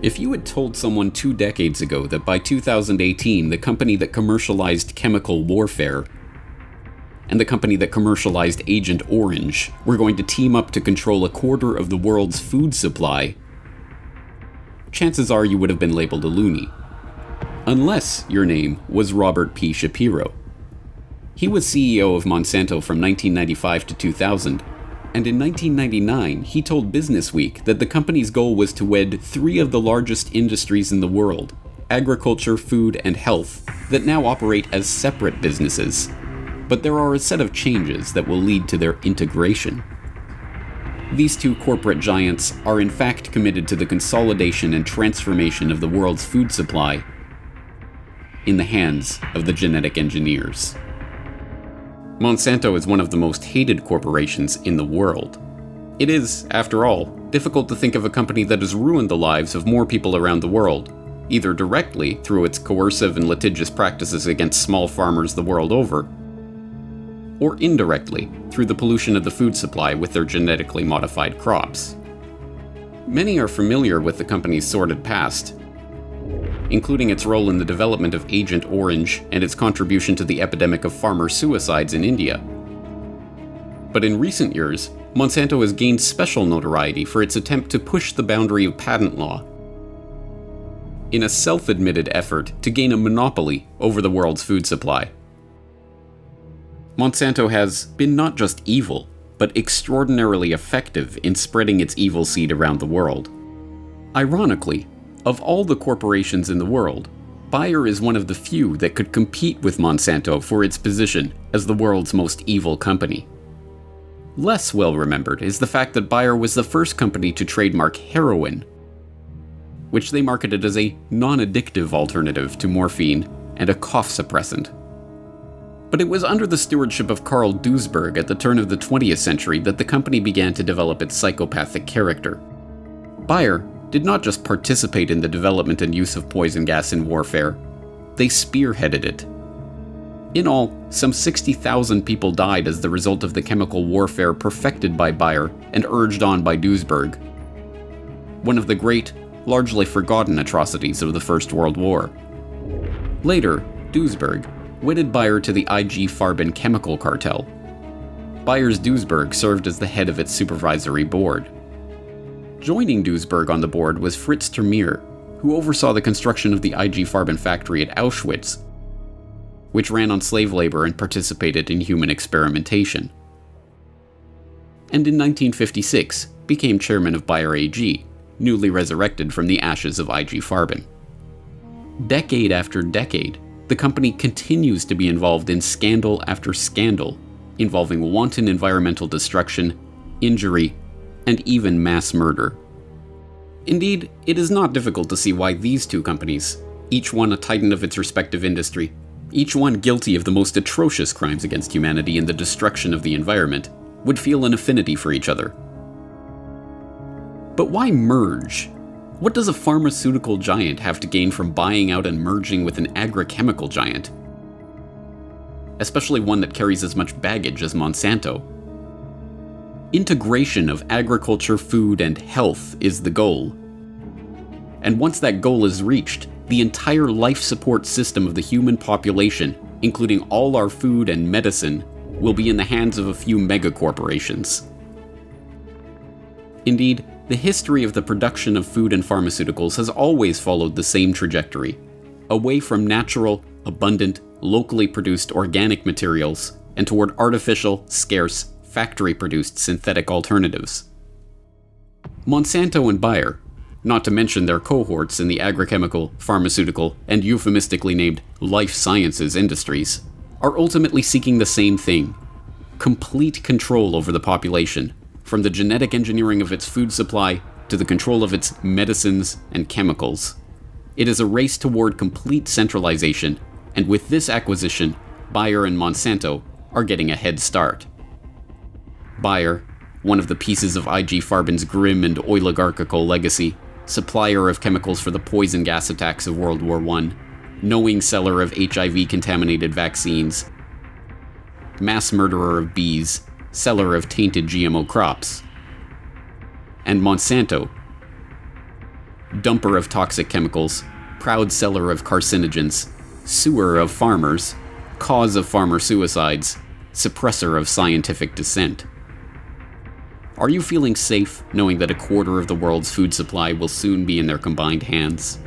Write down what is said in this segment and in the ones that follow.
If you had told someone 2 decades ago that by 2018 the company that commercialized chemical warfare and the company that commercialized Agent Orange were going to team up to control a quarter of the world's food supply, chances are you would have been labeled a loony. Unless your name was Robert P. Shapiro. He was CEO of Monsanto from 1995 to 2000, and in 1999 he told Businessweek that the company's goal was to wed 3 of the largest industries in the world, agriculture, food, and health, that now operate as separate businesses. But there are a set of changes that will lead to their integration. These 2 corporate giants are in fact committed to the consolidation and transformation of the world's food supply in the hands of the genetic engineers. Monsanto is one of the most hated corporations in the world. It is, after all, difficult to think of a company that has ruined the lives of more people around the world, either directly through its coercive and litigious practices against small farmers the world over, or indirectly through the pollution of the food supply with their genetically modified crops. Many are familiar with the company's sordid past, including its role in the development of Agent Orange and its contribution to the epidemic of farmer suicides in India. But in recent years, Monsanto has gained special notoriety for its attempt to push the boundary of patent law in a self-admitted effort to gain a monopoly over the world's food supply. Monsanto has been not just evil, but extraordinarily effective in spreading its evil seed around the world. Ironically, of all the corporations in the world, Bayer is one of the few that could compete with Monsanto for its position as the world's most evil company. Less well remembered is the fact that Bayer was the first company to trademark heroin, which they marketed as a non-addictive alternative to morphine and a cough suppressant. But it was under the stewardship of Carl Duisberg at the turn of the 20th century that the company began to develop its psychopathic character. Bayer did not just participate in the development and use of poison gas in warfare, they spearheaded it. In all, some 60,000 people died as the result of the chemical warfare perfected by Bayer and urged on by Duisberg, one of the great, largely forgotten atrocities of the First World War. Later, Duisberg wedded Bayer to the IG Farben chemical cartel. Bayer's Duisberg served as the head of its supervisory board. Joining Duisberg on the board was Fritz Termeer, who oversaw the construction of the IG Farben factory at Auschwitz, which ran on slave labor and participated in human experimentation. And in 1956, became chairman of Bayer AG, newly resurrected from the ashes of IG Farben. Decade after decade, the company continues to be involved in scandal after scandal, involving wanton environmental destruction, injury, and even mass murder. Indeed, it is not difficult to see why these 2 companies, each one a titan of its respective industry, each one guilty of the most atrocious crimes against humanity and the destruction of the environment, would feel an affinity for each other. But why merge? What does a pharmaceutical giant have to gain from buying out and merging with an agrochemical giant? Especially one that carries as much baggage as Monsanto. Integration of agriculture, food, and health is the goal. And once that goal is reached, the entire life support system of the human population, including all our food and medicine, will be in the hands of a few megacorporations. Indeed, the history of the production of food and pharmaceuticals has always followed the same trajectory, away from natural, abundant, locally produced organic materials, and toward artificial, scarce, factory-produced synthetic alternatives. Monsanto and Bayer, not to mention their cohorts in the agrochemical, pharmaceutical, and euphemistically named life sciences industries, are ultimately seeking the same thing: complete control over the population, from the genetic engineering of its food supply to the control of its medicines and chemicals. It is a race toward complete centralization, and with this acquisition, Bayer and Monsanto are getting a head start. Bayer, one of the pieces of IG Farben's grim and oligarchical legacy, supplier of chemicals for the poison gas attacks of World War I, knowing seller of HIV-contaminated vaccines, mass murderer of bees, seller of tainted GMO crops. And Monsanto, dumper of toxic chemicals, proud seller of carcinogens, sewer of farmers, cause of farmer suicides, suppressor of scientific dissent. Are you feeling safe knowing that a quarter of the world's food supply will soon be in their combined hands?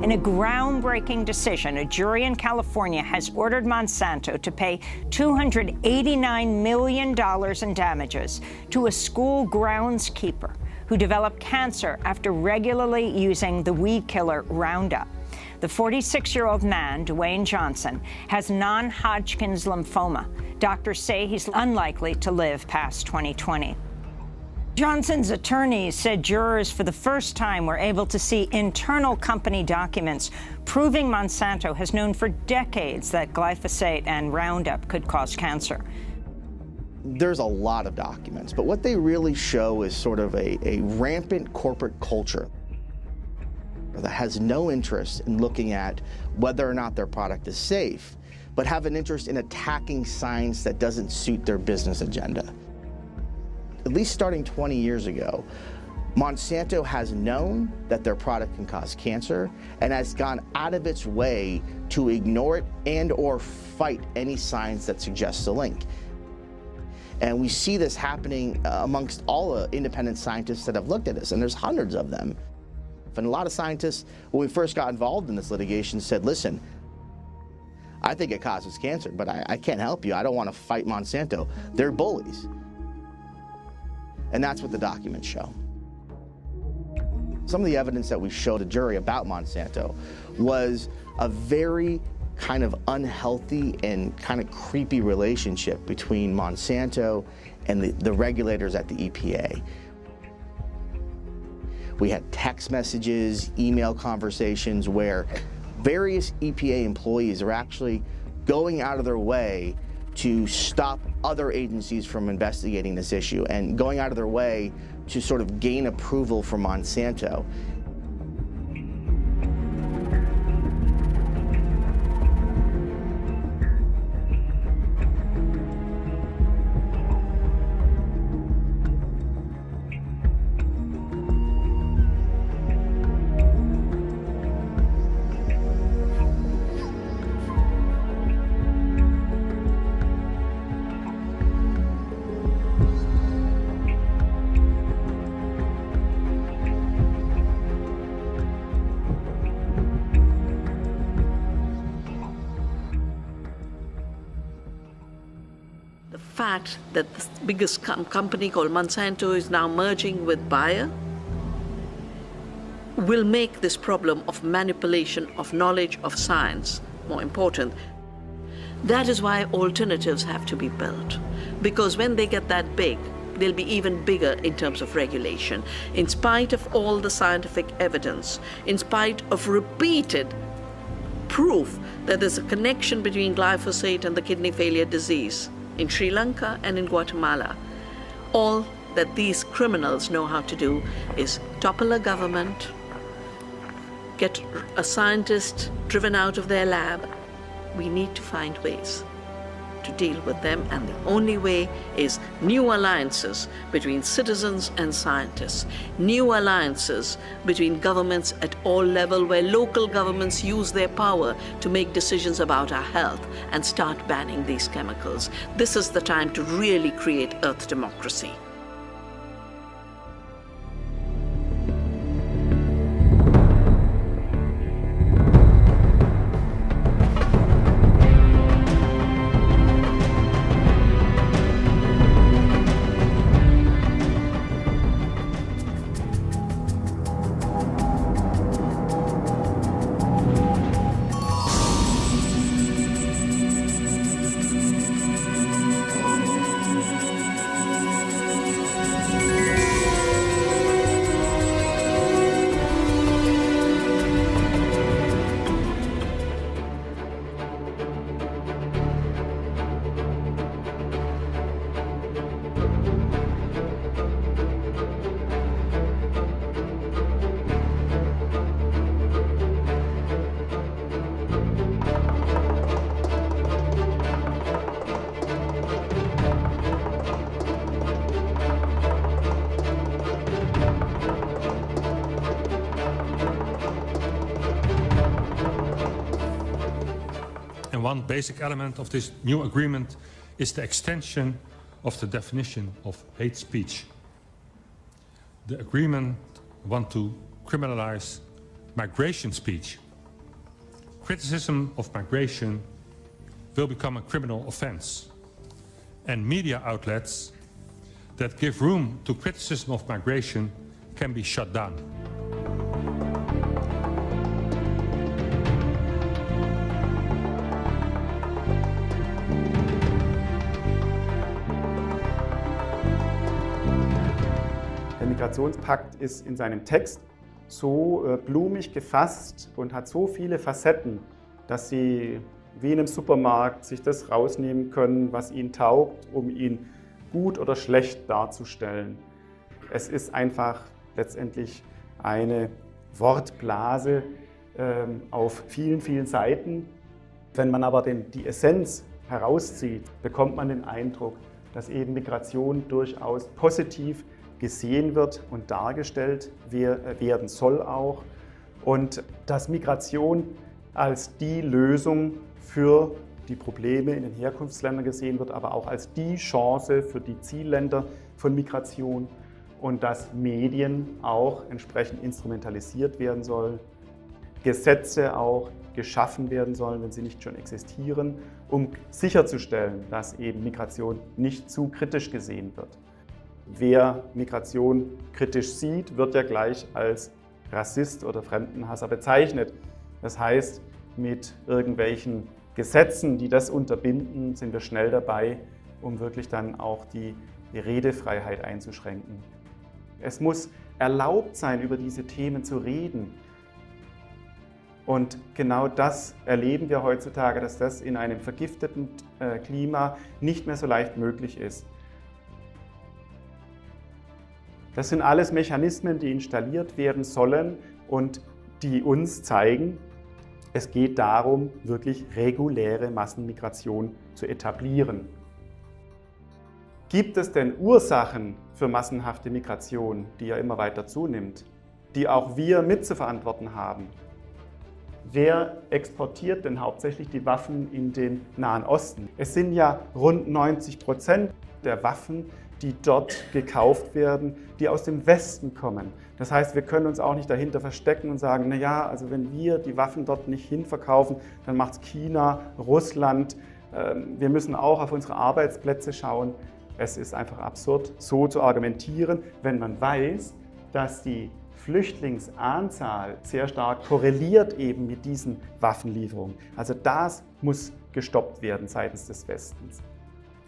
In a groundbreaking decision, a jury in California has ordered Monsanto to pay $289 million in damages to a school groundskeeper who developed cancer after regularly using the weed killer Roundup. The 46-year-old man, Dwayne Johnson, has non-Hodgkin's lymphoma. Doctors say he's unlikely to live past 2020. Johnson's attorneys said jurors for the first time were able to see internal company documents proving Monsanto has known for decades that glyphosate and Roundup could cause cancer. There's a lot of documents, but what they really show is sort of a rampant corporate culture that has no interest in looking at whether or not their product is safe, but have an interest in attacking science that doesn't suit their business agenda. At least starting 20 years ago, Monsanto has known that their product can cause cancer and has gone out of its way to ignore it and or fight any science that suggests a link. And we see this happening amongst all the independent scientists that have looked at this, and there's hundreds of them. And a lot of scientists, when we first got involved in this litigation, said, listen, I think it causes cancer, but I can't help you. I don't want to fight Monsanto. They're bullies. And that's what the documents show. Some of the evidence that we showed the jury about Monsanto was a very kind of unhealthy and kind of creepy relationship between Monsanto and the regulators at the EPA. We had text messages, email conversations where various EPA employees are actually going out of their way to stop other agencies from investigating this issue and going out of their way to sort of gain approval from Monsanto. The fact that the biggest company called Monsanto is now merging with Bayer will make this problem of manipulation of knowledge of science more important. That is why alternatives have to be built, because when they get that big, they'll be even bigger in terms of regulation. In spite of all the scientific evidence, in spite of repeated proof that there's a connection between glyphosate and the kidney failure disease in Sri Lanka and in Guatemala, all that these criminals know how to do is topple a government, get a scientist driven out of their lab. We need to find ways to deal with them, and the only way is new alliances between citizens and scientists, new alliances between governments at all levels, where local governments use their power to make decisions about our health and start banning these chemicals. This is the time to really create Earth democracy. One basic element of this new agreement is the extension of the definition of hate speech. The agreement wants to criminalize migration speech. Criticism of migration will become a criminal offense, and media outlets that give room to criticism of migration can be shut down. Der Migrationspakt ist in seinem Text so blumig gefasst und hat so viele Facetten, dass Sie wie in einem Supermarkt sich das rausnehmen können, was Ihnen taugt, um ihn gut oder schlecht darzustellen. Es ist einfach letztendlich eine Wortblase auf vielen, vielen Seiten. Wenn man aber die Essenz herauszieht, bekommt man den Eindruck, dass eben Migration durchaus positiv gesehen wird und dargestellt werden soll auch, und dass Migration als die Lösung für die Probleme in den Herkunftsländern gesehen wird, aber auch als die Chance für die Zielländer von Migration, und dass Medien auch entsprechend instrumentalisiert werden sollen, Gesetze auch geschaffen werden sollen, wenn sie nicht schon existieren, um sicherzustellen, dass eben Migration nicht zu kritisch gesehen wird. Wer Migration kritisch sieht, wird ja gleich als Rassist oder Fremdenhasser bezeichnet. Das heißt, mit irgendwelchen Gesetzen, die das unterbinden, sind wir schnell dabei, um wirklich dann auch die Redefreiheit einzuschränken. Es muss erlaubt sein, über diese Themen zu reden. Und genau das erleben wir heutzutage, dass das in einem vergifteten Klima nicht mehr so leicht möglich ist. Das sind alles Mechanismen, die installiert werden sollen und die uns zeigen, es geht darum, wirklich reguläre Massenmigration zu etablieren. Gibt es denn Ursachen für massenhafte Migration, die ja immer weiter zunimmt, die auch wir mitzuverantworten haben? Wer exportiert denn hauptsächlich die Waffen in den Nahen Osten? Es sind ja rund 90% der Waffen, die dort gekauft werden, die aus dem Westen kommen. Das heißt, wir können uns auch nicht dahinter verstecken und sagen, naja, also wenn wir die Waffen dort nicht hinverkaufen, dann macht es China, Russland. Wir müssen auch auf unsere Arbeitsplätze schauen. Es ist einfach absurd, so zu argumentieren, wenn man weiß, dass die Flüchtlingsanzahl sehr stark korreliert eben mit diesen Waffenlieferungen. Also das muss gestoppt werden seitens des Westens.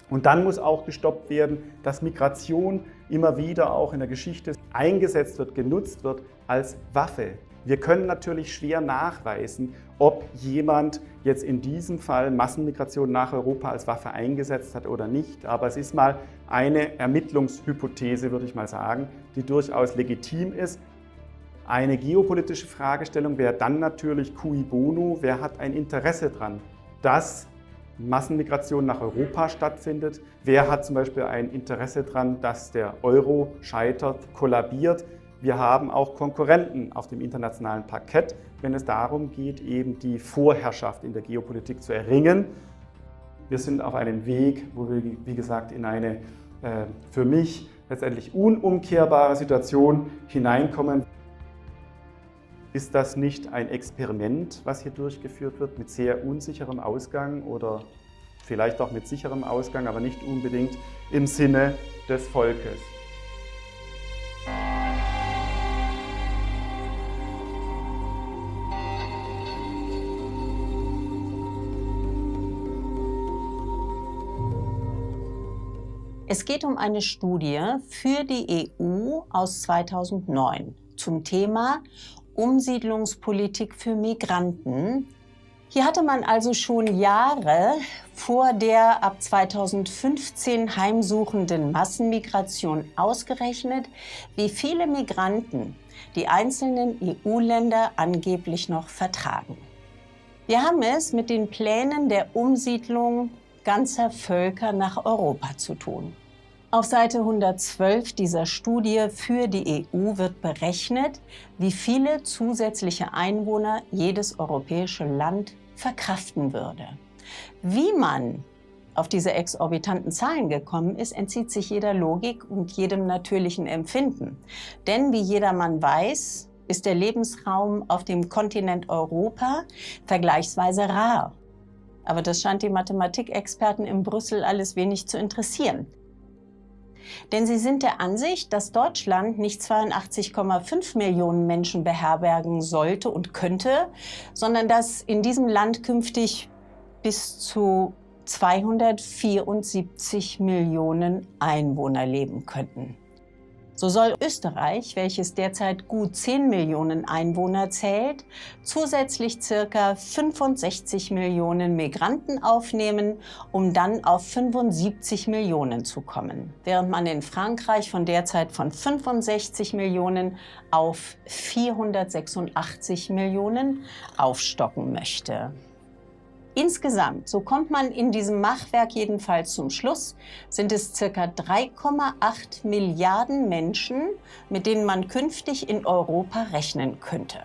Und dann muss auch gestoppt werden, dass Migration immer wieder auch in der Geschichte eingesetzt wird, genutzt wird als Waffe. Wir können natürlich schwer nachweisen, ob jemand jetzt in diesem Fall Massenmigration nach Europa als Waffe eingesetzt hat oder nicht. Aber es ist mal eine Ermittlungshypothese, würde ich mal sagen, die durchaus legitim ist. Eine geopolitische Fragestellung wäre dann natürlich cui bono, wer hat ein Interesse daran, dass Massenmigration nach Europa stattfindet. Wer hat zum Beispiel ein Interesse daran, dass der Euro scheitert, kollabiert? Wir haben auch Konkurrenten auf dem internationalen Parkett, wenn es darum geht, eben die Vorherrschaft in der Geopolitik zu erringen. Wir sind auf einem Weg, wo wir, wie gesagt, in eine für mich letztendlich unumkehrbare Situation hineinkommen. Ist das nicht ein Experiment, was hier durchgeführt wird, mit sehr unsicherem Ausgang oder vielleicht auch mit sicherem Ausgang, aber nicht unbedingt im Sinne des Volkes? Es geht um eine Studie für die EU aus 2009 zum Thema Umsiedlungspolitik für Migranten. Hier hatte man also schon Jahre vor der ab 2015 heimsuchenden Massenmigration ausgerechnet, wie viele Migranten die einzelnen EU-Länder angeblich noch vertragen. Wir haben es mit den Plänen der Umsiedlung ganzer Völker nach Europa zu tun. Auf Seite 112 dieser Studie für die EU wird berechnet, wie viele zusätzliche Einwohner jedes europäische Land verkraften würde. Wie man auf diese exorbitanten Zahlen gekommen ist, entzieht sich jeder Logik und jedem natürlichen Empfinden. Denn wie jedermann weiß, ist der Lebensraum auf dem Kontinent Europa vergleichsweise rar. Aber das scheint die Mathematikexperten in Brüssel alles wenig zu interessieren. Denn sie sind der Ansicht, dass Deutschland nicht 82,5 Millionen Menschen beherbergen sollte und könnte, sondern dass in diesem Land künftig bis zu 274 Millionen Einwohner leben könnten. So soll Österreich, welches derzeit gut 10 Millionen Einwohner zählt, zusätzlich ca. 65 Millionen Migranten aufnehmen, um dann auf 75 Millionen zu kommen, während man in Frankreich von derzeit von 65 Millionen auf 486 Millionen aufstocken möchte. Insgesamt, so kommt man in diesem Machwerk jedenfalls zum Schluss, sind es ca. 3,8 Milliarden Menschen, mit denen man künftig in Europa rechnen könnte.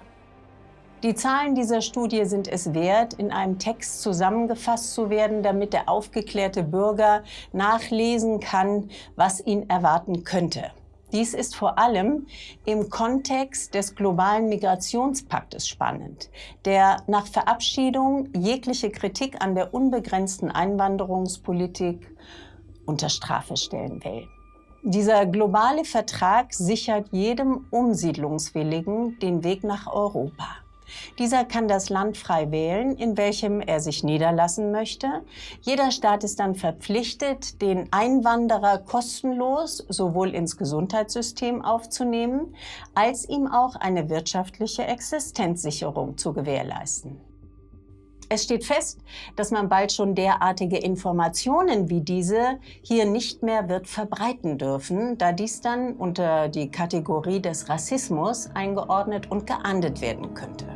Die Zahlen dieser Studie sind es wert, in einem Text zusammengefasst zu werden, damit der aufgeklärte Bürger nachlesen kann, was ihn erwarten könnte. Dies ist vor allem im Kontext des globalen Migrationspaktes spannend, der nach Verabschiedung jegliche Kritik an der unbegrenzten Einwanderungspolitik unter Strafe stellen will. Dieser globale Vertrag sichert jedem Umsiedlungswilligen den Weg nach Europa. Dieser kann das Land frei wählen, in welchem er sich niederlassen möchte. Jeder Staat ist dann verpflichtet, den Einwanderer kostenlos sowohl ins Gesundheitssystem aufzunehmen, als ihm auch eine wirtschaftliche Existenzsicherung zu gewährleisten. Es steht fest, dass man bald schon derartige Informationen wie diese hier nicht mehr wird verbreiten dürfen, da dies dann unter die Kategorie des Rassismus eingeordnet und geahndet werden könnte.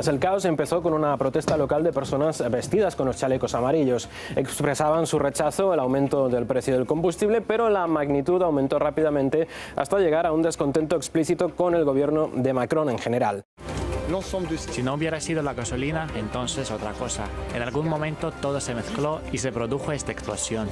El caos empezó con una protesta local de personas vestidas con los chalecos amarillos. Expresaban su rechazo al aumento del precio del combustible, pero la magnitud aumentó rápidamente hasta llegar a un descontento explícito con el gobierno de Macron en general. Si no hubiera sido la gasolina, entonces otra cosa. En algún momento todo se mezcló y se produjo esta explosión.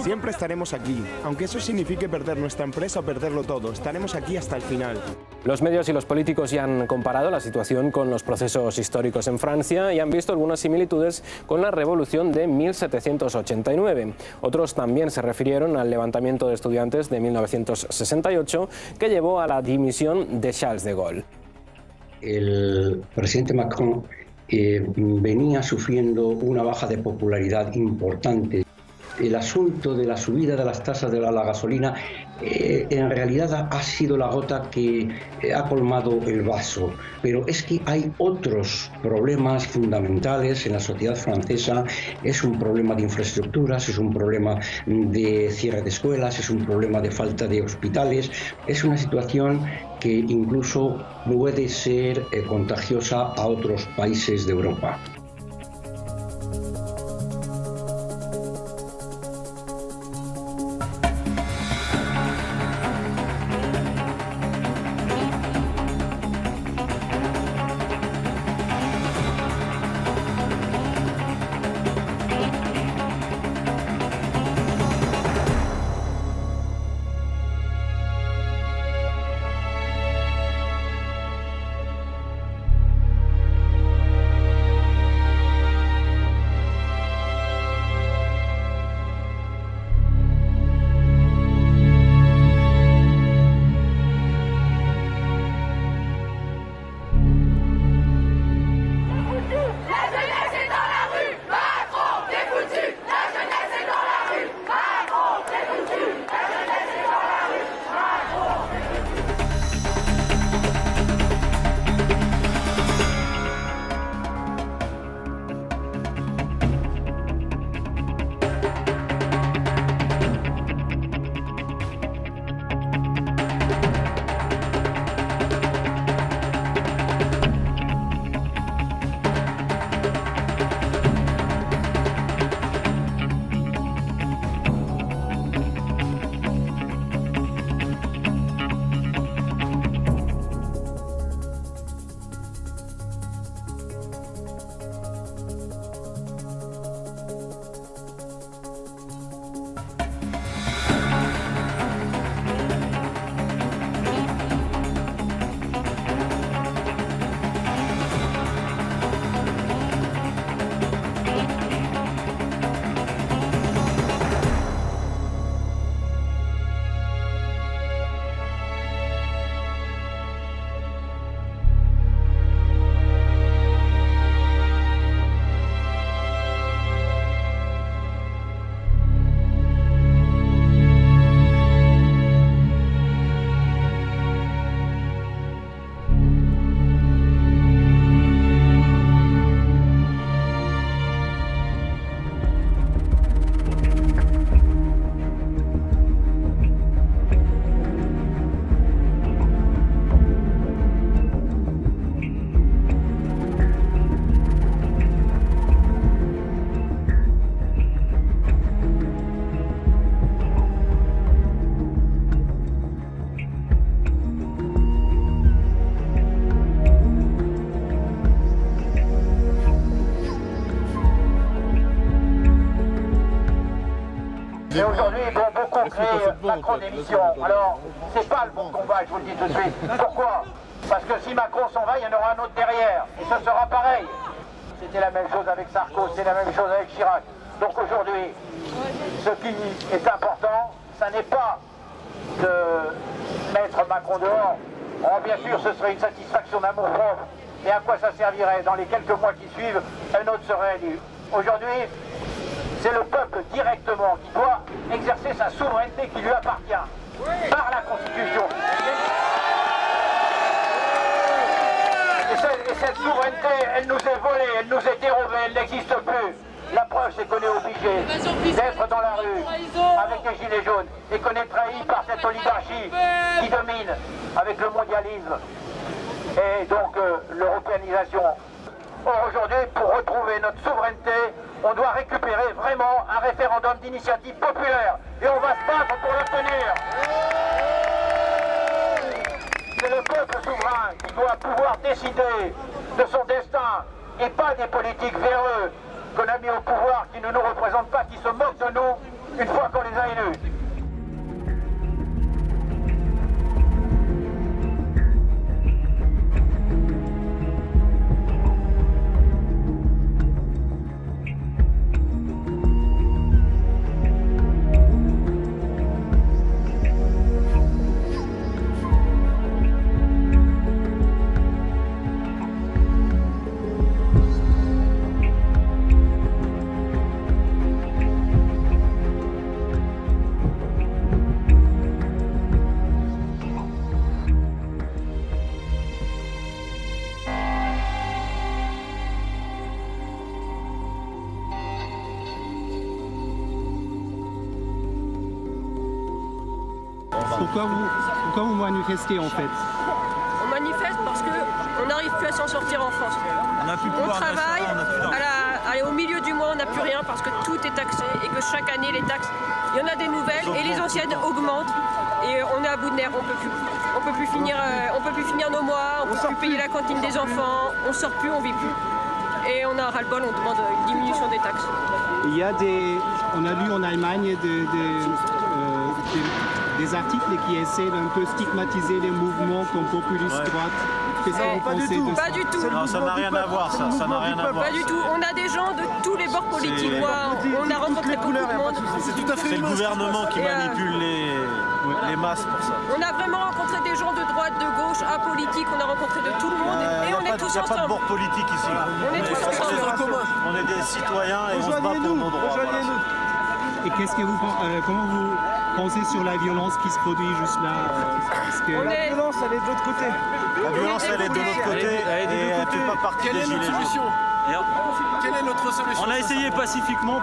Siempre estaremos aquí, aunque eso signifique perder nuestra empresa o perderlo todo. Estaremos aquí hasta el final. Los medios y los políticos ya han comparado la situación con los procesos históricos en Francia y han visto algunas similitudes con la revolución de 1789. Otros también se refirieron al levantamiento de estudiantes de 1968 que llevó a la dimisión de Charles de Gaulle. El presidente Macron venía sufriendo una baja de popularidad importante. El asunto de la subida de las tasas de la gasolina en realidad ha sido la gota que ha colmado el vaso, pero es que hay otros problemas fundamentales en la sociedad francesa. Es un problema de infraestructuras, es un problema de cierre de escuelas, es un problema de falta de hospitales, es una situación que incluso puede ser contagiosa a otros países de Europa. Et aujourd'hui, beaucoup crient Macron démission. Alors, c'est pas le bon combat, je vous le dis tout de suite. Pourquoi? Parce que si Macron s'en va, il y en aura un autre derrière. Et ce sera pareil. C'était la même chose avec Sarko, c'est la même chose avec Chirac. Donc aujourd'hui, ce qui est important, ça n'est pas de mettre Macron dehors. Oh, bien sûr, ce serait une satisfaction d'amour-propre. Mais à quoi ça servirait? Dans les quelques mois qui suivent, un autre serait élu. Aujourd'hui, c'est le peuple directement qui doit exercer sa souveraineté qui lui appartient par la Constitution. Et cette souveraineté, elle nous est volée, elle nous est dérobée, elle n'existe plus. La preuve, c'est qu'on est obligé d'être dans la rue avec des gilets jaunes et qu'on est trahi par cette oligarchie qui domine avec le mondialisme et donc l'européanisation. Or aujourd'hui, pour retrouver notre souveraineté, on doit récupérer vraiment un référendum d'initiative populaire et on va se battre pour l'obtenir. C'est le peuple souverain qui doit pouvoir décider de son destin et pas des politiques véreux qu'on a mis au pouvoir, qui ne nous représentent pas, qui se moquent de nous une fois qu'on les a élus. Pourquoi vous manifestez en fait? On manifeste parce qu'on n'arrive plus à s'en sortir en France. On travaille, au milieu du mois on n'a plus rien parce que tout est taxé et que chaque année les taxes, il y en a des nouvelles et les anciennes augmentent et on est à bout de nerfs, on peut plus finir nos mois, on peut plus payer la cantine des enfants, on sort plus, on vit plus. Et on a un ras-le-bol, on demande une diminution des taxes. On a lu en Allemagne des articles qui essaient d'un peu stigmatiser les mouvements comme populistes droite. Qu'est-ce que vous pensez de ça? Pas du tout. Non, ça n'a rien à voir, ça n'a rien à voir. Pas du tout. On a des gens de tous les bords politiques. On a rencontré beaucoup de monde. C'est le gouvernement qui manipule les masses pour ça. On a vraiment rencontré des gens de droite, de gauche, apolitiques. On a rencontré de tout le monde et on est tous ensemble. Il n'y a pas de bord politique ici. On est tous ensemble. On est des citoyens et on se bat pour nos droits. Et comment vous pensez sur la violence qui se produit juste là? La violence, elle est de l'autre côté. La violence, elle est de l'autre côté et elle ne fait pas partie des gilets jaunes. Quelle est notre solution? On a essayé pacifiquement,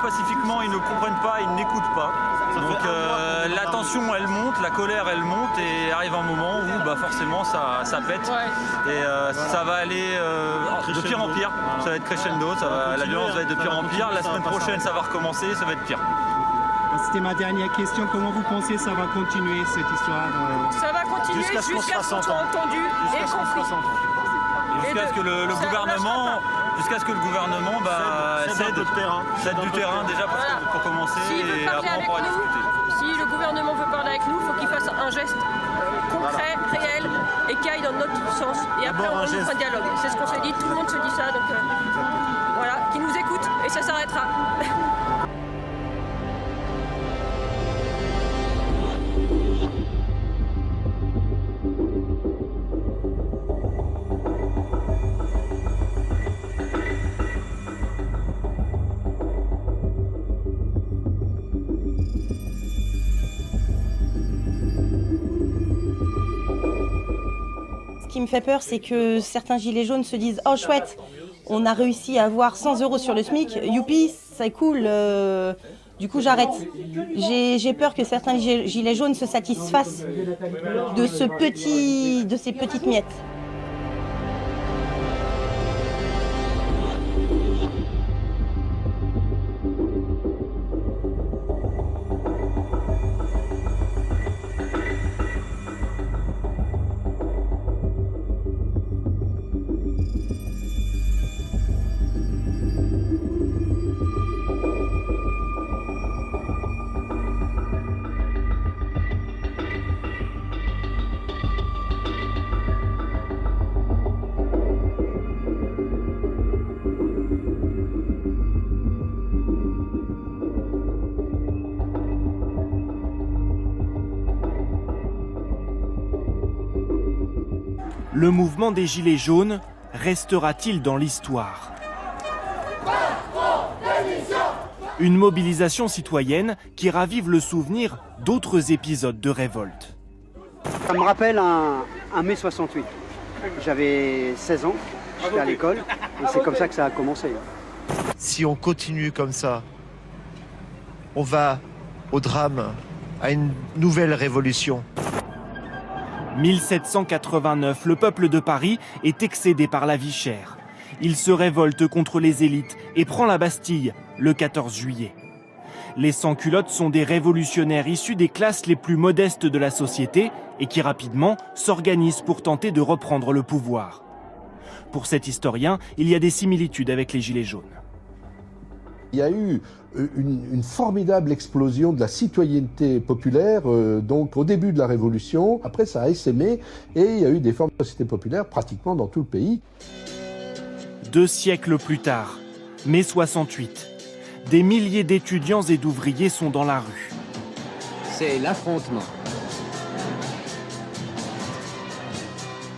ils ne comprennent pas, ils n'écoutent pas. Donc la tension elle monte, la colère elle monte et arrive un moment où forcément ça pète et ça va aller de pire en pire, ça va être crescendo, la violence va être de pire en pire, la semaine prochaine ça va recommencer, ça va être pire. C'était ma dernière question, comment vous pensez que ça va continuer cette histoire? Ça va continuer jusqu'à ce qu'on soit entendu et compris. Jusqu'à ce que le gouvernement cède du terrain déjà pour commencer et après on pourra discuter. Si le gouvernement veut parler avec nous, il faut qu'il fasse un geste concret, réel et qui aille dans notre sens. Et après on ouvre un dialogue. C'est ce qu'on s'est dit, tout le monde se dit ça, donc voilà, qui nous écoute et ça s'arrêtera. Ce qui me fait peur, c'est que certains gilets jaunes se disent « Oh chouette, on a réussi à avoir 100 € sur le SMIC, youpi, c'est cool, du coup j'arrête ». J'ai peur que certains gilets jaunes se satisfassent de ces petites miettes. Le mouvement des Gilets jaunes restera-t-il dans l'histoire ? Une mobilisation citoyenne qui ravive le souvenir d'autres épisodes de révolte. Ça me rappelle un mai 68. J'avais 16 ans, j'étais à l'école et c'est comme ça que ça a commencé. Si on continue comme ça, on va au drame, à une nouvelle révolution. 1789, le peuple de Paris est excédé par la vie chère. Il se révolte contre les élites et prend la Bastille le 14 juillet. Les sans-culottes sont des révolutionnaires issus des classes les plus modestes de la société et qui rapidement s'organisent pour tenter de reprendre le pouvoir. Pour cet historien, il y a des similitudes avec les Gilets jaunes. Il y a eu une formidable explosion de la citoyenneté populaire donc au début de la Révolution. Après, ça a essaimé et il y a eu des formes de société populaire pratiquement dans tout le pays. 2 siècles plus tard, mai 68, des milliers d'étudiants et d'ouvriers sont dans la rue. C'est l'affrontement.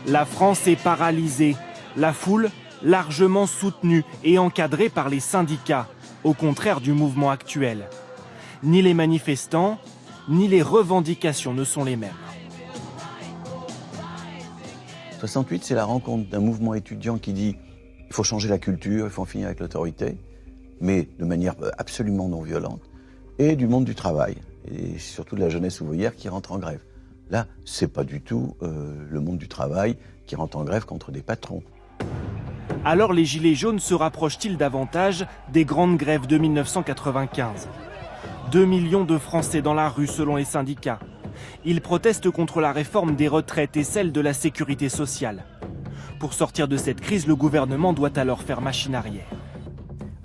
La France est paralysée, la foule largement soutenue et encadrée par les syndicats, au contraire du mouvement actuel. Ni les manifestants, ni les revendications ne sont les mêmes. 68, c'est la rencontre d'un mouvement étudiant qui dit il faut changer la culture, il faut en finir avec l'autorité, mais de manière absolument non violente, et du monde du travail, et surtout de la jeunesse ouvrière qui rentre en grève. Là, c'est pas du tout le monde du travail qui rentre en grève contre des patrons. Alors les Gilets jaunes se rapprochent-ils davantage des grandes grèves de 1995 ? 2 millions de Français dans la rue selon les syndicats. Ils protestent contre la réforme des retraites et celle de la sécurité sociale. Pour sortir de cette crise, le gouvernement doit alors faire machine arrière.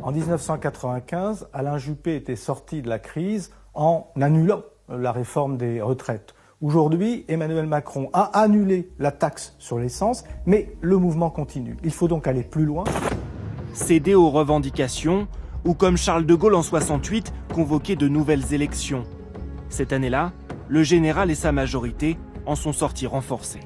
En 1995, Alain Juppé était sorti de la crise en annulant la réforme des retraites. Aujourd'hui, Emmanuel Macron a annulé la taxe sur l'essence, mais le mouvement continue. Il faut donc aller plus loin. Céder aux revendications, ou comme Charles de Gaulle en 68, convoquer de nouvelles élections. Cette année-là, le général et sa majorité en sont sortis renforcés.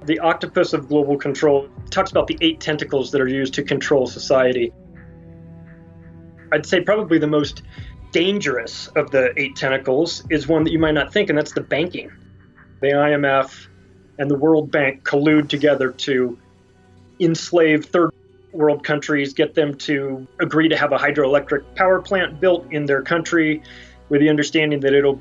The octopus of global control talks about the 8 tentacles that are used to control society. I'd say probably the most dangerous of the 8 tentacles is one that you might not think, and that's the banking. The IMF and the World Bank collude together to enslave third world countries, get them to agree to have a hydroelectric power plant built in their country with the understanding that it'll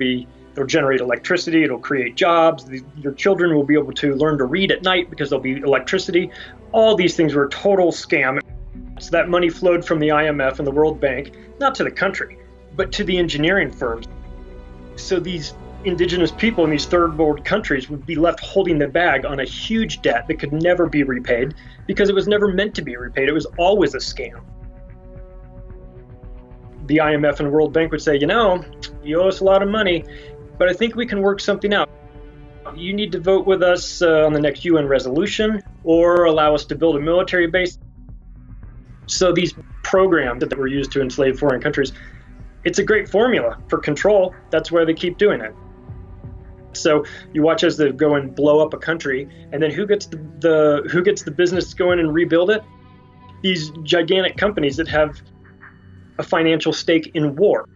generate electricity, it'll create jobs, your children will be able to learn to read at night because there'll be electricity. All these things were a total scam. So that money flowed from the IMF and the World Bank, not to the country, but to the engineering firms. So these indigenous people in these third world countries would be left holding the bag on a huge debt that could never be repaid because it was never meant to be repaid. It was always a scam. The IMF and World Bank would say, you owe us a lot of money, but I think we can work something out. You need to vote with us on the next UN resolution or allow us to build a military base. So these programs that were used to enslave foreign countries, it's a great formula for control. That's why they keep doing it. So you watch as they go and blow up a country, and then who gets the business to go in and rebuild it? These gigantic companies that have a financial stake in war.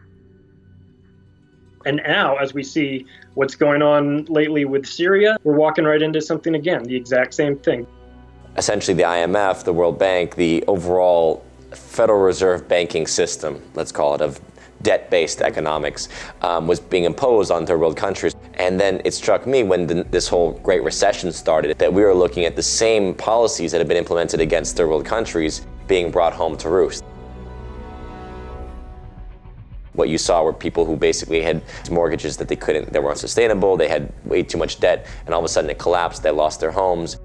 And now, as we see what's going on lately with Syria, we're walking right into something again, the exact same thing. Essentially, the IMF, the World Bank, the overall Federal Reserve banking system, let's call it, of debt-based economics, was being imposed on third world countries. And then it struck me when this whole Great Recession started that we were looking at the same policies that had been implemented against third world countries being brought home to roost. What you saw were people who basically had mortgages that they weren't sustainable, they had way too much debt, and all of a sudden it collapsed, they lost their homes.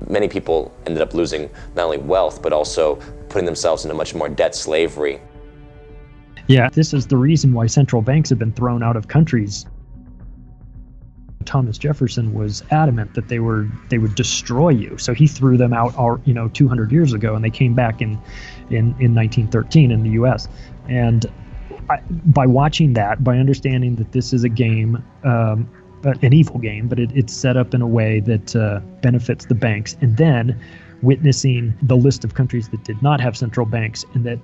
Many people ended up losing not only wealth, but also putting themselves into much more debt slavery. Yeah, this is the reason why central banks have been thrown out of countries. Thomas Jefferson was adamant that they would destroy you. So he threw them out 200 years ago, and they came back in 1913 in the US. And by watching that, by understanding that this is a game, an evil game, but it's set up in a way that benefits the banks, and then witnessing the list of countries that did not have central banks and that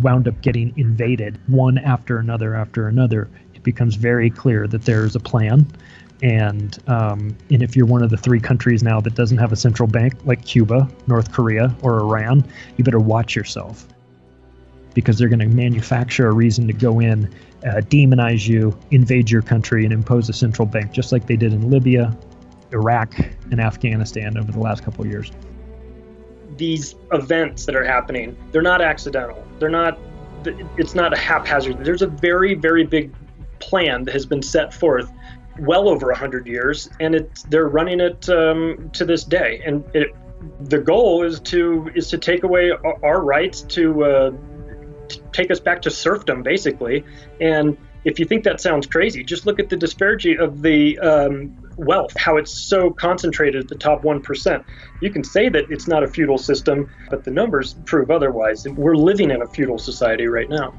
wound up getting invaded one after another, it becomes very clear that there's a plan. And if you're one of the 3 countries now that doesn't have a central bank, like Cuba, North Korea, or Iran, you better watch yourself, because they're going to manufacture a reason to go in, demonize you, invade your country, and impose a central bank, just like they did in Libya, Iraq, and Afghanistan over the last couple of years. These events that are happening, they're not accidental. It's not a haphazard. There's a very, very big plan that has been set forth well over 100 years, and they're running it to this day. And the goal is to take away our rights, to take us back to serfdom, basically. And if you think that sounds crazy, just look at the disparity of the wealth, how it's so concentrated at the top 1%. You can say that it's not a feudal system, but the numbers prove otherwise. We're living in a feudal society right now.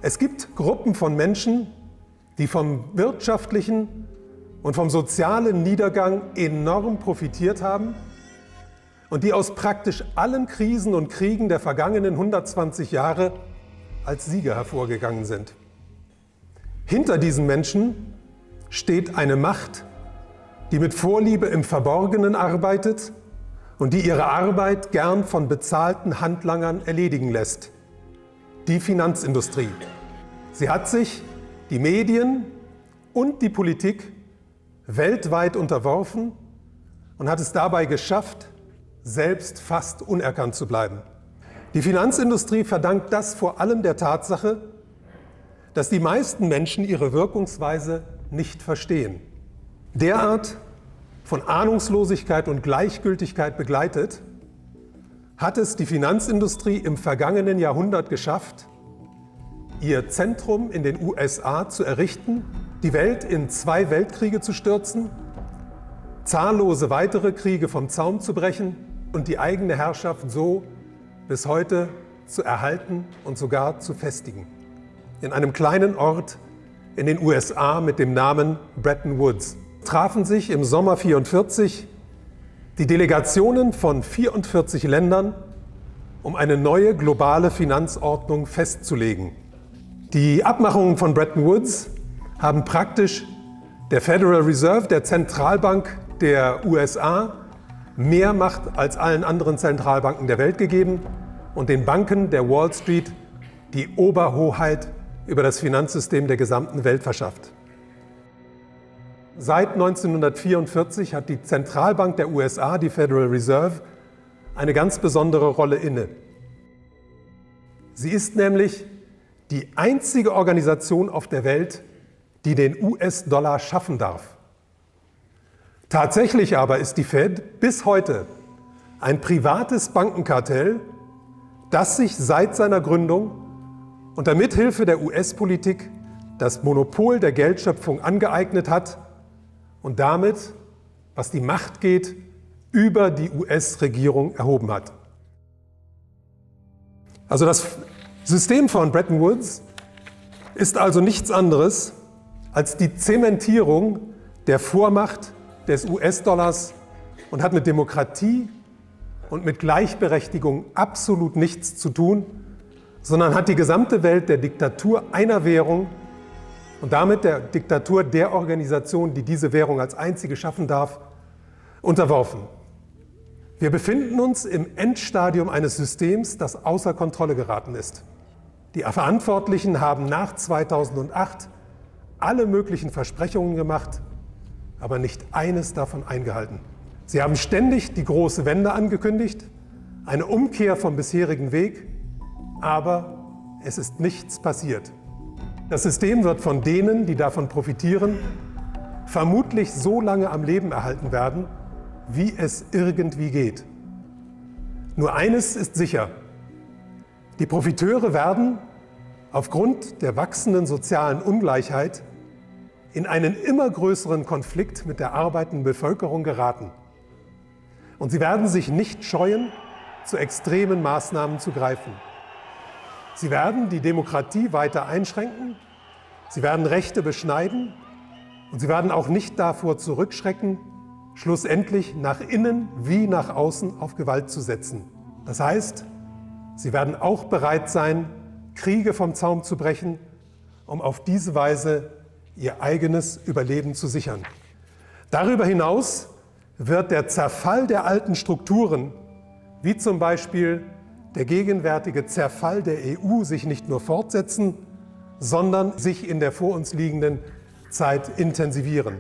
Es gibt Gruppen von Menschen, die vom wirtschaftlichen und vom sozialen Niedergang enorm profitiert haben und die aus praktisch allen Krisen und Kriegen der vergangenen 120 Jahre als Sieger hervorgegangen sind. Hinter diesen Menschen steht eine Macht, die mit Vorliebe im Verborgenen arbeitet und die ihre Arbeit gern von bezahlten Handlangern erledigen lässt. Die Finanzindustrie. Sie hat sich die Medien und die Politik weltweit unterworfen und hat es dabei geschafft, selbst fast unerkannt zu bleiben. Die Finanzindustrie verdankt das vor allem der Tatsache, dass die meisten Menschen ihre Wirkungsweise nicht verstehen. Derart von Ahnungslosigkeit und Gleichgültigkeit begleitet, hat es die Finanzindustrie im vergangenen Jahrhundert geschafft, ihr Zentrum in den USA zu errichten, die Welt in 2 Weltkriege zu stürzen, zahllose weitere Kriege vom Zaum zu brechen und die eigene Herrschaft so bis heute zu erhalten und sogar zu festigen. In einem kleinen Ort in den USA mit dem Namen Bretton Woods trafen sich im Sommer 1944 die Delegationen von 44 Ländern, um eine neue globale Finanzordnung festzulegen. Die Abmachungen von Bretton Woods haben praktisch der Federal Reserve, der Zentralbank der USA, mehr Macht als allen anderen Zentralbanken der Welt gegeben und den Banken der Wall Street die Oberhoheit über das Finanzsystem der gesamten Welt verschafft. Seit 1944 hat die Zentralbank der USA, die Federal Reserve, eine ganz besondere Rolle inne. Sie ist nämlich die einzige Organisation auf der Welt, die den US-Dollar schaffen darf. Tatsächlich aber ist die Fed bis heute ein privates Bankenkartell, das sich seit seiner Gründung unter Mithilfe der US-Politik das Monopol der Geldschöpfung angeeignet hat und damit, was die Macht geht, über die US-Regierung erhoben hat. Also das System von Bretton Woods ist also nichts anderes als die Zementierung der Vormacht des US-Dollars und hat mit Demokratie und mit Gleichberechtigung absolut nichts zu tun, sondern hat die gesamte Welt der Diktatur einer Währung und damit der Diktatur der Organisation, die diese Währung als einzige schaffen darf, unterworfen. Wir befinden uns im Endstadium eines Systems, das außer Kontrolle geraten ist. Die Verantwortlichen haben nach 2008 alle möglichen Versprechungen gemacht, aber nicht eines davon eingehalten. Sie haben ständig die große Wende angekündigt, eine Umkehr vom bisherigen Weg, aber es ist nichts passiert. Das System wird von denen, die davon profitieren, vermutlich so lange am Leben erhalten werden, wie es irgendwie geht. Nur eines ist sicher: Die Profiteure werden aufgrund der wachsenden sozialen Ungleichheit in einen immer größeren Konflikt mit der arbeitenden Bevölkerung geraten. Und sie werden sich nicht scheuen, zu extremen Maßnahmen zu greifen. Sie werden die Demokratie weiter einschränken, sie werden Rechte beschneiden und sie werden auch nicht davor zurückschrecken, schlussendlich nach innen wie nach außen auf Gewalt zu setzen. Das heißt, sie werden auch bereit sein, Kriege vom Zaum zu brechen, um auf diese Weise ihr eigenes Überleben zu sichern. Darüber hinaus wird der Zerfall der alten Strukturen, wie zum Beispiel der gegenwärtige Zerfall der EU, sich nicht nur fortsetzen, sondern sich in der vor uns liegenden Zeit intensivieren.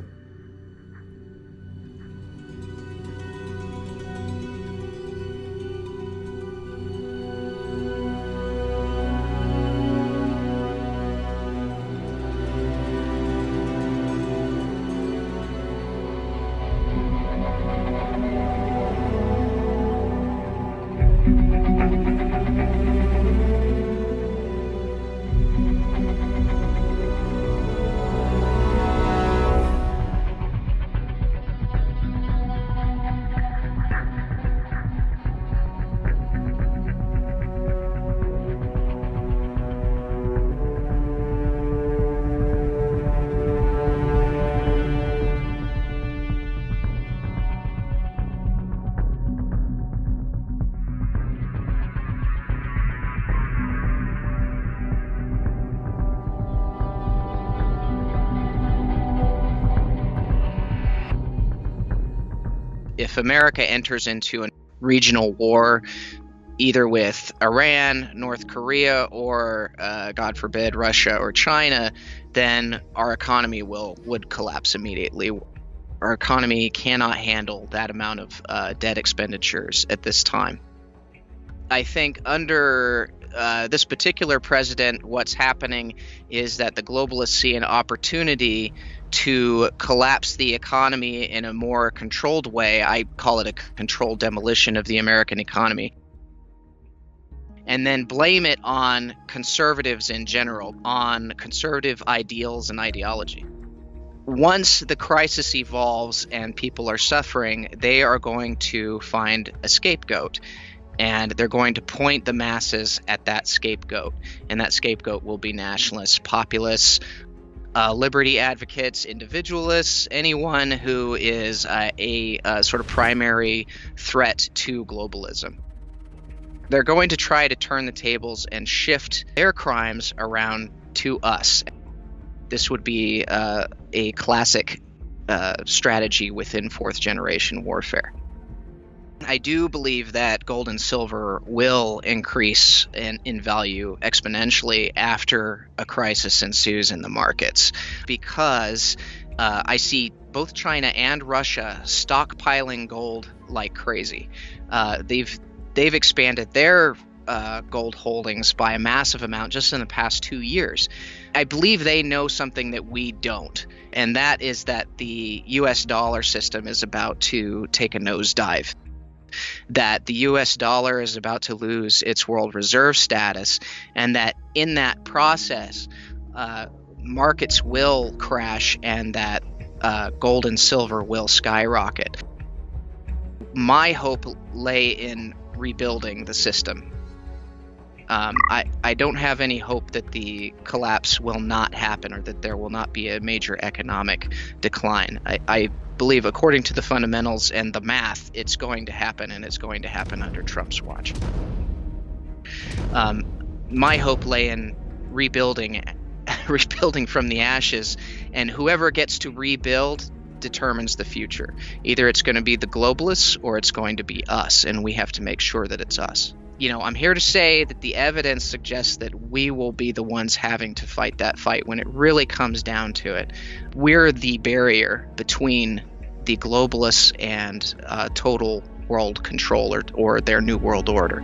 if America enters into a regional war, either with Iran, North Korea, or God forbid, Russia or China, then our economy would collapse immediately. Our economy cannot handle that amount of debt expenditures at this time. I think under this particular president, what's happening is that the globalists see an opportunity to collapse the economy in a more controlled way. I call it a controlled demolition of the American economy. And then blame it on conservatives in general, on conservative ideals and ideology. Once the crisis evolves and people are suffering, they are going to find a scapegoat. And they're going to point the masses at that scapegoat. And that scapegoat will be nationalists, populists, liberty advocates, individualists, anyone who is a sort of primary threat to globalism. They're going to try to turn the tables and shift their crimes around to us. This would be a classic strategy within fourth generation warfare. I do believe that gold and silver will increase in value exponentially after a crisis ensues in the markets, because I see both China and Russia stockpiling gold like crazy. They've expanded their gold holdings by a massive amount just in the past 2 years. I believe they know something that we don't, and that is that the US dollar system is about to take a nosedive. That the US dollar is about to lose its world reserve status, and that in that process, markets will crash and that gold and silver will skyrocket. My hope lay in rebuilding the system. I don't have any hope that the collapse will not happen or that there will not be a major economic decline. I believe, according to the fundamentals and the math, it's going to happen, and it's going to happen under Trump's watch. My hope lay in rebuilding from the ashes, and whoever gets to rebuild determines the future. Either it's going to be the globalists or it's going to be us, and we have to make sure that it's us. You know, I'm here to say that the evidence suggests that we will be the ones having to fight that fight when it really comes down to it. We're the barrier between the globalists and total world control or their new world order.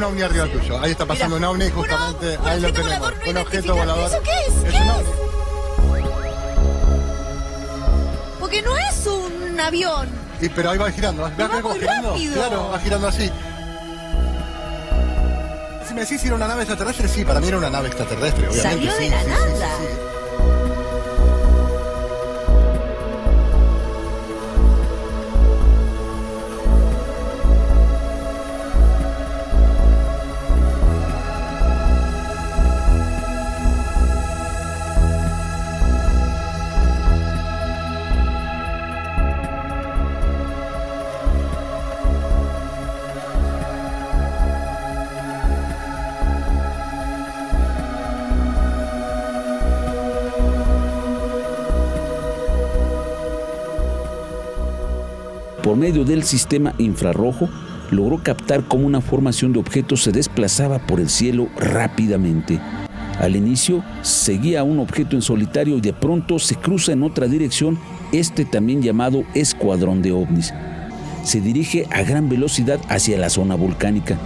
ovni arriba tuyo. Ahí está pasando un ovni, justamente. Ahí lo tenemos. Un objeto volador. ¿Eso qué es? Es un ovni. Porque no es un avión. Pero ahí va girando. ¿Ves cómo girando? Rápido. Claro, va girando así. Si me decís si era una nave extraterrestre, sí, para mí era una nave extraterrestre, obviamente. Salió de sí, la sí, nada. sí, sí. Por medio del sistema infrarrojo, logró captar cómo una formación de objetos se desplazaba por el cielo rápidamente. Al inicio, seguía a un objeto en solitario y de pronto se cruza en otra dirección, también llamado escuadrón de ovnis. Se dirige a gran velocidad hacia la zona volcánica.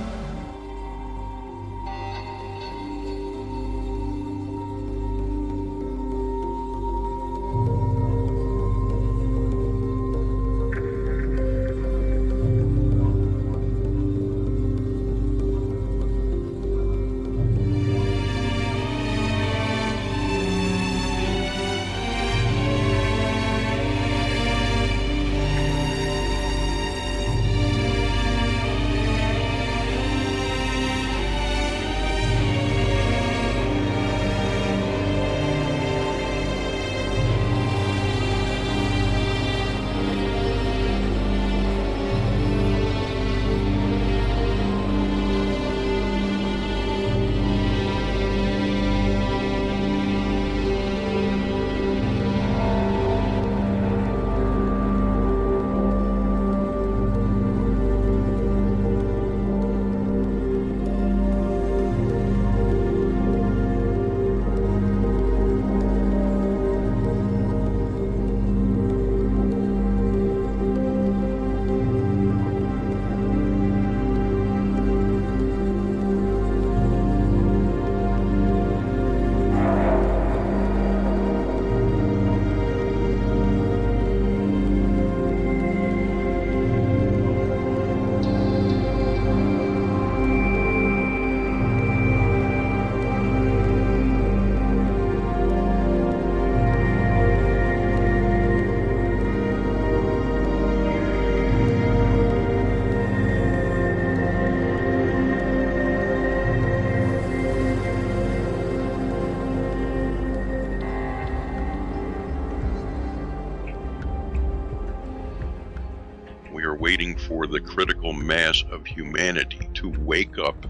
waiting for the critical mass of humanity to wake up,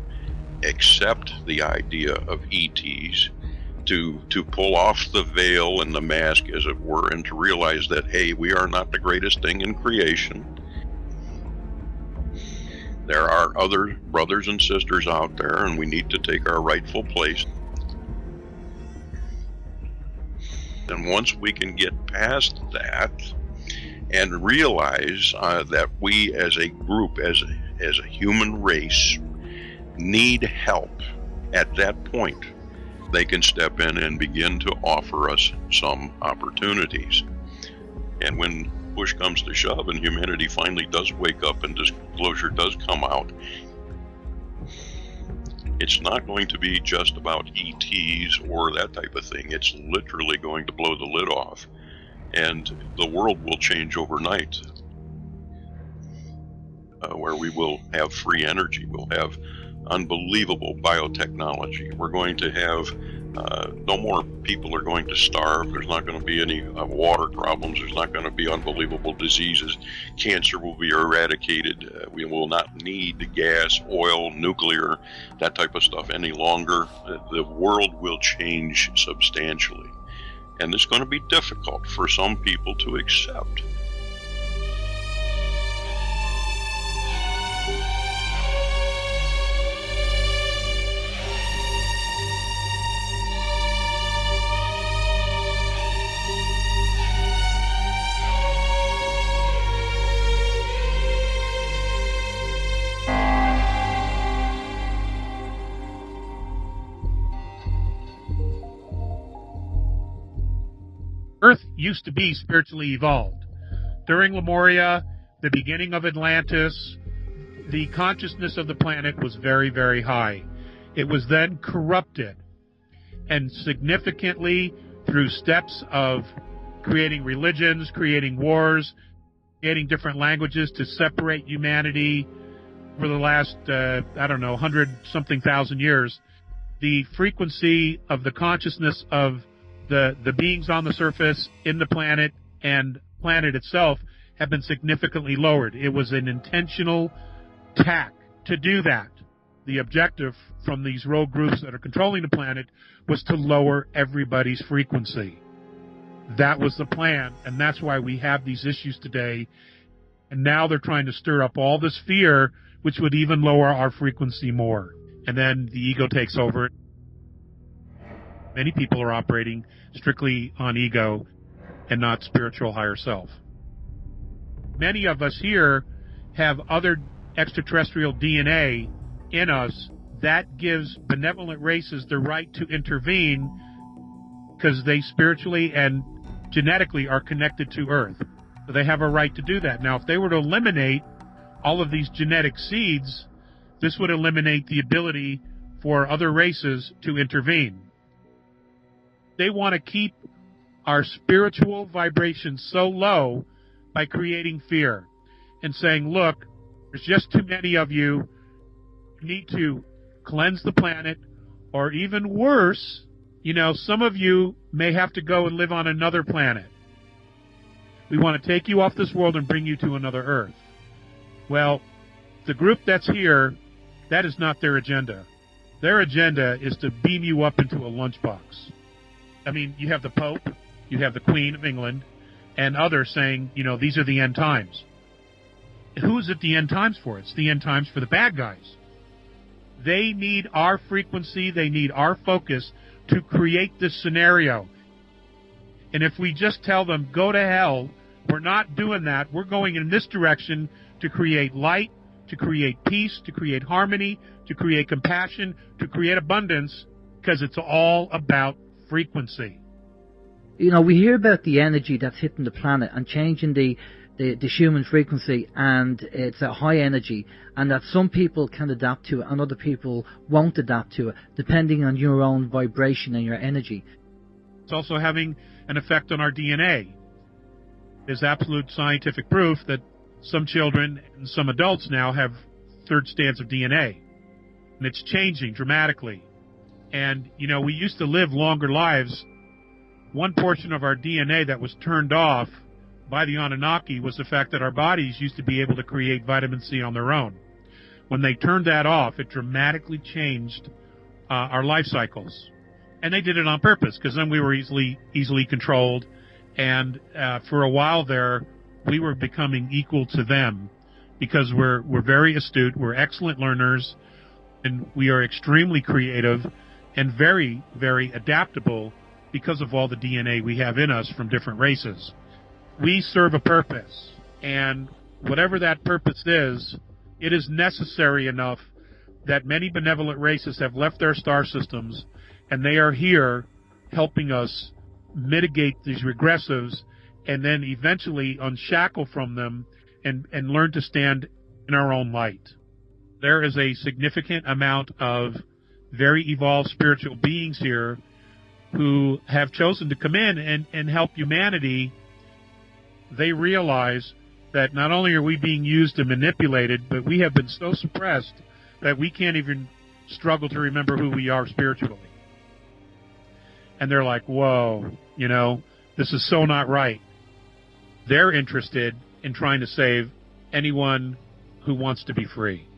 accept the idea of ETs, to pull off the veil and the mask, as it were, and to realize that, hey, we are not the greatest thing in creation. There are other brothers and sisters out there, and we need to take our rightful place. And once we can get past that and realize that we as a group, as a human race, need help, at that point, they can step in and begin to offer us some opportunities. And when push comes to shove and humanity finally does wake up and disclosure does come out, it's not going to be just about ETs or that type of thing. It's literally going to blow the lid off, and the world will change overnight, where we will have free energy, we'll have unbelievable biotechnology. We're going to have no more people are going to starve. There's not going to be any water problems. There's not going to be unbelievable diseases. Cancer will be eradicated. We will not need gas, oil, nuclear, that type of stuff any longer. The world will change substantially. And it's going to be difficult for some people to accept. used to be spiritually evolved. During Lemuria, the beginning of Atlantis, the consciousness of the planet was very, very high. It was then corrupted, and significantly through steps of creating religions, creating wars, creating different languages to separate humanity for the last, 100-something thousand years. The frequency of the consciousness of the beings on the surface, in the planet, and planet itself have been significantly lowered. It was an intentional tack to do that. The objective from these rogue groups that are controlling the planet was to lower everybody's frequency. That was the plan, and that's why we have these issues today. And now they're trying to stir up all this fear, which would even lower our frequency more. And then the ego takes over. Many people are operating strictly on ego and not spiritual higher self. Many of us here have other extraterrestrial DNA in us that gives benevolent races the right to intervene because they spiritually and genetically are connected to Earth. So they have a right to do that. Now, if they were to eliminate all of these genetic seeds, this would eliminate the ability for other races to intervene. They want to keep our spiritual vibration so low by creating fear and saying, look, there's just too many of you. You need to cleanse the planet, or even worse, some of you may have to go and live on another planet. We want to take you off this world and bring you to another Earth. Well, the group that's here, that is not their agenda. Their agenda is to beam you up into a lunchbox. I mean, you have the Pope, you have the Queen of England, and others saying, these are the end times. Who's it the end times for? It's the end times for the bad guys. They need our frequency, they need our focus to create this scenario. And if we just tell them, go to hell, we're not doing that. We're going in this direction to create light, to create peace, to create harmony, to create compassion, to create abundance, because it's all about frequency. We hear about the energy that's hitting the planet and changing the human frequency, and it's a high energy, and that some people can adapt to it and other people won't adapt to it, depending on your own vibration and your energy. It's also having an effect on our DNA. There's absolute scientific proof that some children and some adults now have third strands of DNA, and it's changing dramatically. And, we used to live longer lives. One portion of our DNA that was turned off by the Anunnaki was the fact that our bodies used to be able to create vitamin C on their own. When they turned that off, it dramatically changed our life cycles. And they did it on purpose, because then we were easily controlled. And for a while there, we were becoming equal to them, because we're very astute, we're excellent learners, and we are extremely creative and very, very adaptable because of all the DNA we have in us from different races. We serve a purpose, and whatever that purpose is, it is necessary enough that many benevolent races have left their star systems, and they are here helping us mitigate these regressives and then eventually unshackle from them and learn to stand in our own light. There is a significant amount of very evolved spiritual beings here who have chosen to come in and help humanity. They realize that not only are we being used and manipulated, but we have been so suppressed that we can't even struggle to remember who we are spiritually. And they're like, whoa, this is so not right. They're interested in trying to save anyone who wants to be free.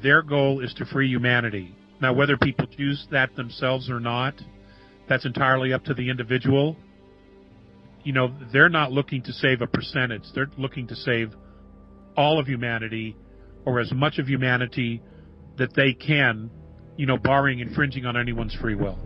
Their goal is to free humanity. Now, whether people choose that themselves or not, that's entirely up to the individual. They're not looking to save a percentage. They're looking to save all of humanity, or as much of humanity that they can, barring infringing on anyone's free will.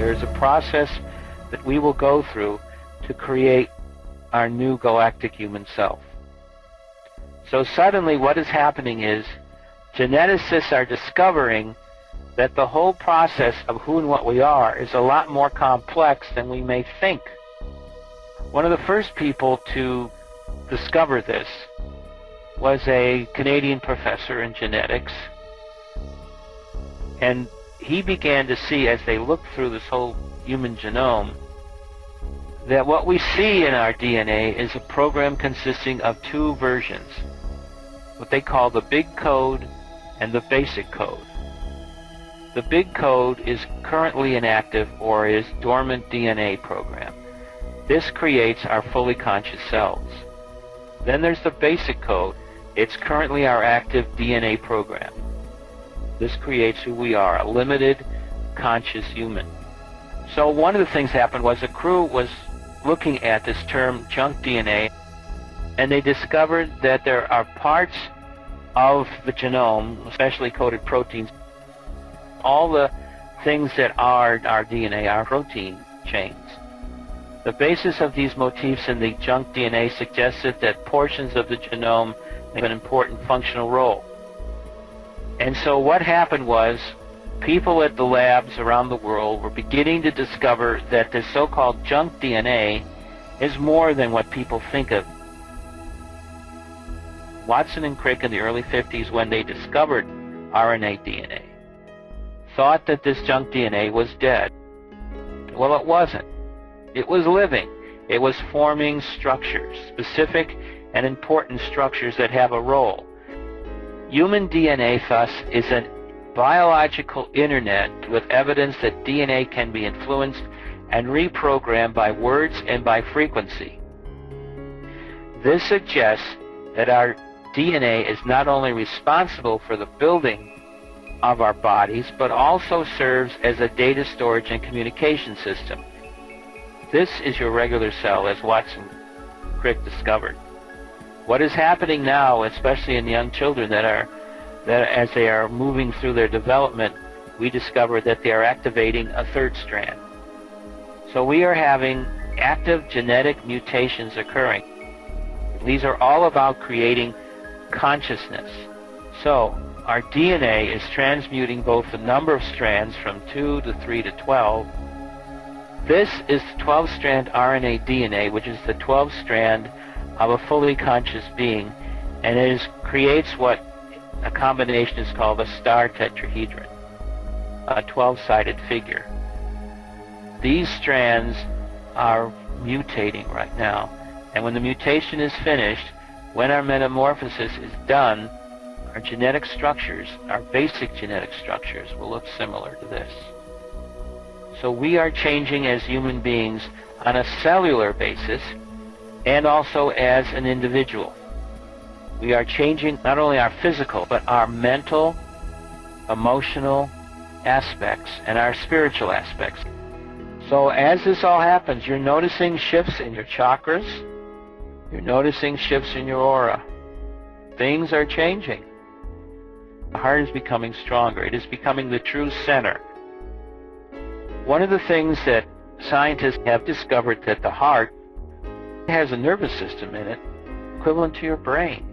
there is a process that we will go through to create our new galactic human self. So suddenly what is happening is geneticists are discovering that the whole process of who and what we are is a lot more complex than we may think. One of the first people to discover this was a Canadian professor in genetics, and he began to see, as they looked through this whole human genome, that what we see in our DNA is a program consisting of two versions, what they call the big code and the basic code. The big code is currently inactive or is dormant DNA program. This creates our fully conscious selves. Then there's the basic code. It's currently our active DNA program. This creates who we are, a limited conscious human. So one of the things happened was a crew was looking at this term junk DNA, and they discovered that there are parts of the genome, especially coded proteins. All the things that are our DNA are protein chains. The basis of these motifs in the junk DNA suggested that portions of the genome have an important functional role. And so what happened was people at the labs around the world were beginning to discover that this so-called junk DNA is more than what people think of. Watson and Crick in the early 50s, when they discovered RNA DNA, thought that this junk DNA was dead. Well, it wasn't. It was living. It was forming structures, specific and important structures that have a role. Human DNA, thus, is a biological internet with evidence that DNA can be influenced and reprogrammed by words and by frequency. This suggests that our DNA is not only responsible for the building of our bodies, but also serves as a data storage and communication system. This is your regular cell, as Watson Crick discovered. What is happening now, especially in young children that as they are moving through their development, we discover that they are activating a third strand. So we are having active genetic mutations occurring. These are all about creating consciousness. So our DNA is transmuting both the number of strands from 2 to 3 to 12. This is the 12-strand RNA DNA, which is the 12th strand of a fully conscious being, and it creates what a combination is called a star tetrahedron, a 12-sided figure. These strands are mutating right now, and when the mutation is finished, when our metamorphosis is done, our genetic structures, our basic genetic structures, will look similar to this. So we are changing as human beings on a cellular basis and also as an individual. We are changing not only our physical, but our mental, emotional aspects and our spiritual aspects. So as this all happens, you're noticing shifts in your chakras, you're noticing shifts in your aura. Things are changing. The heart is becoming stronger. It is becoming the true center. One of the things that scientists have discovered that the heart has a nervous system in it equivalent to your brain.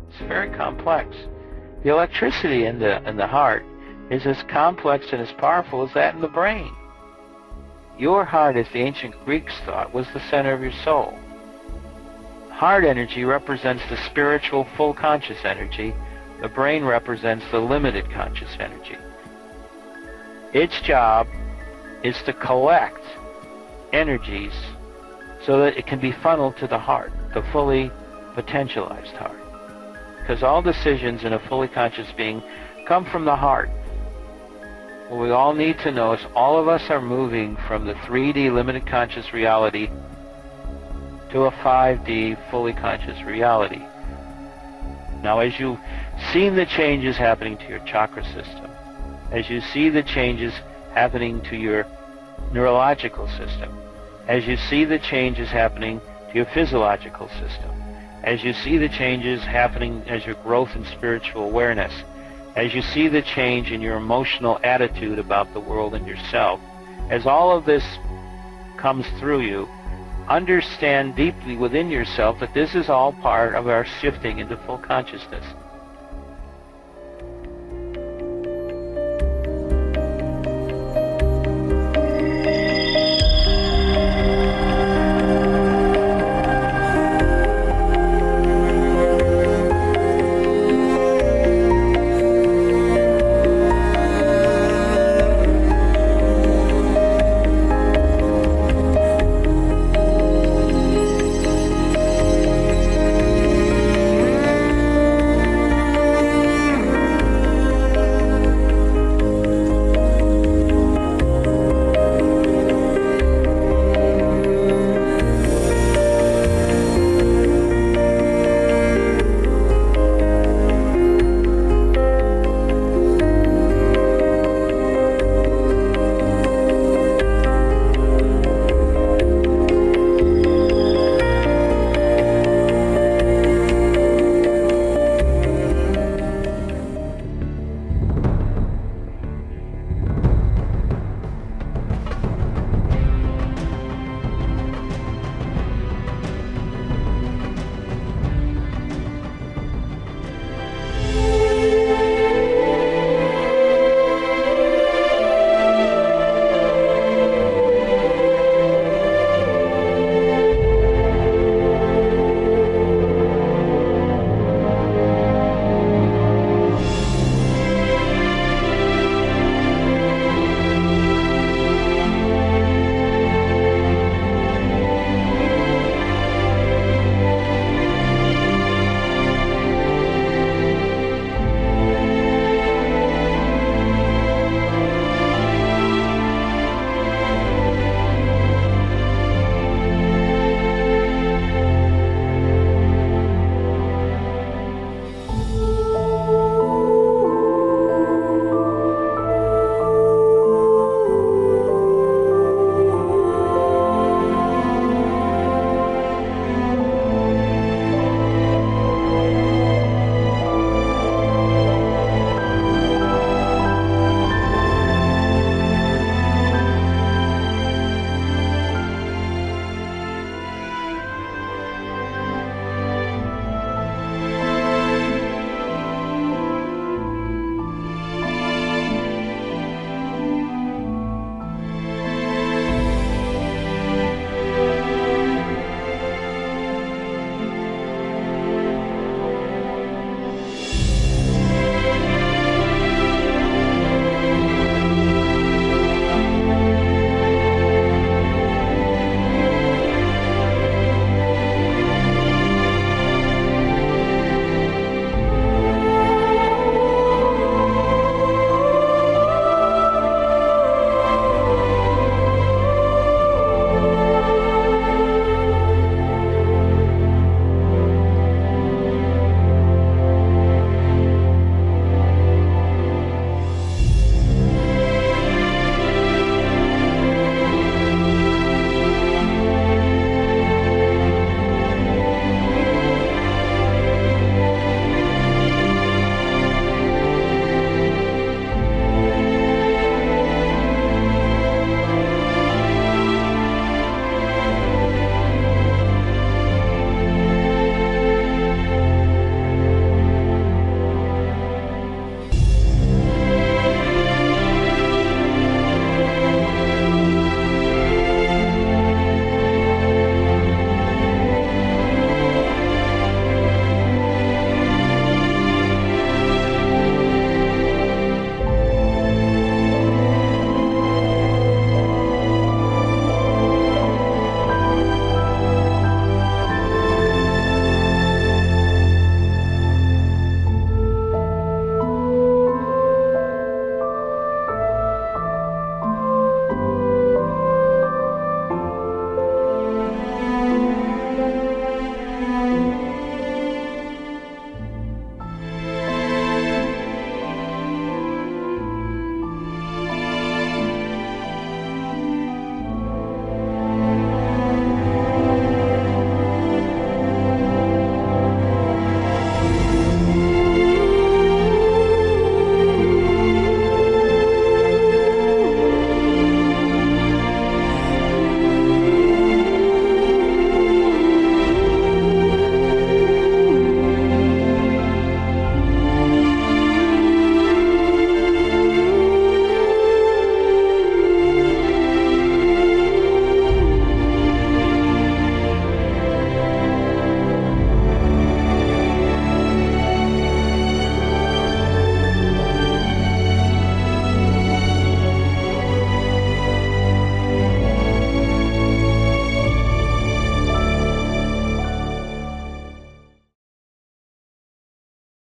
It's very complex. The electricity in the heart is as complex and as powerful as that in the brain. Your heart, as the ancient Greeks thought, was the center of your soul. Heart energy represents the spiritual full conscious energy. The brain represents the limited conscious energy. Its job is to collect energies so that it can be funneled to the heart, the fully potentialized heart. Because all decisions in a fully conscious being come from the heart. What we all need to know is all of us are moving from the 3D limited conscious reality to a 5D fully conscious reality. Now, as you've seen the changes happening to your chakra system, as you see the changes happening to your neurological system, as you see the changes happening to your physiological system, as you see the changes happening as your growth in spiritual awareness, as you see the change in your emotional attitude about the world and yourself, as all of this comes through you, understand deeply within yourself that this is all part of our shifting into full consciousness.